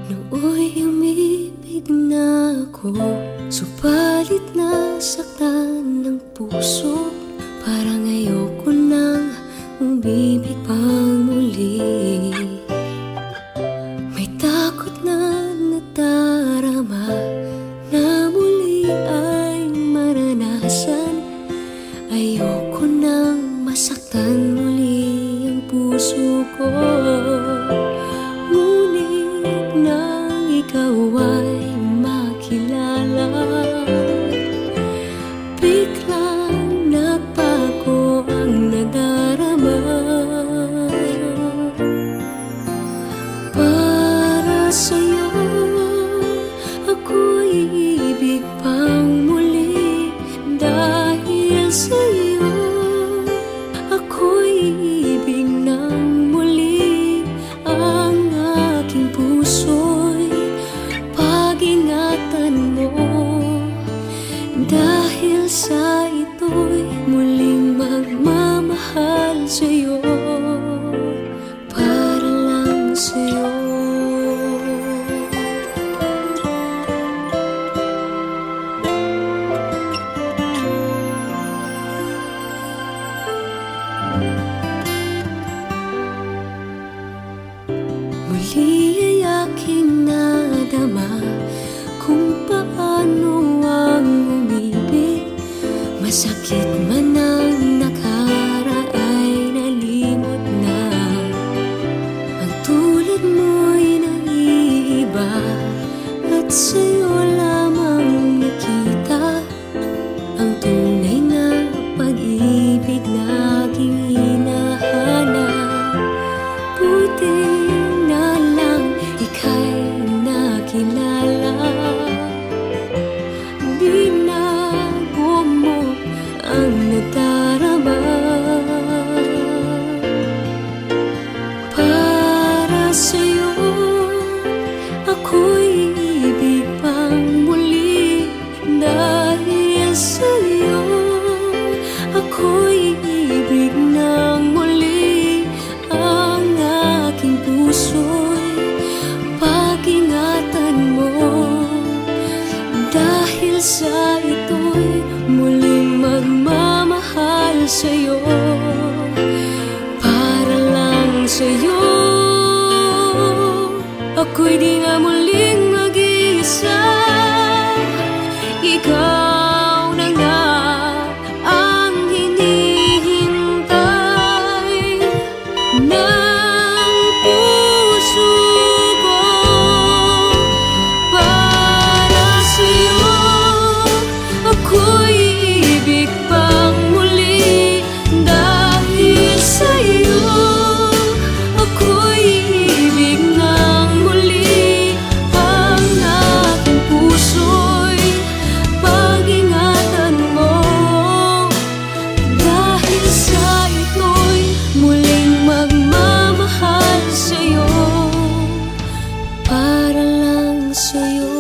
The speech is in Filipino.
Nooy umibig na ako, subalit nasaktan ng puso. Parang ayoko nang umibig pang muli. May takot na nadarama na muli ay maranasan. Ayoko nang masaktan muli ang puso ko. Ngunit nang ikaw ay makilala, biglang nagbago ang nadarama. Para sa'yo ako'y ibig pang muli. Dahil sa'yo ako'y ibig ng muli. Ang aking puso'y pag-ingatan mo. Dahil sa ito'y muling magmamahal sa'yo, para lang sa'yo. Muli ay aking nadama kung paano ang umibig. Masakit man ang nakaraan nalimot na. Ang tulad mo'y naiiba at sa'yo lamang nakita ang tunay na pag-ibig na aking hinahanap. Buti na lang ika'y nakilala. Binago mo ang nadarama. Para sa'yo ako'y ibig pang muli. Dahil sa'yo ako'y ibig ng muli. Ang aking puso'y pag-ingatan mo. Dahil sa ito'y muling magmamahal sa'yo, para lang sa'yo. Ako'y di nga muling mag-iisa. Ikaw na nga ang hinihintay ng puso ko. Para sa'yo ako'y ibig pang muli. Dahil sa'yo ako'y ibig ng muli. Ang aking puso'y pag-ingatan mo. Dahil sa ito'y muling magmamahal sa'yo, para lang sa'yo.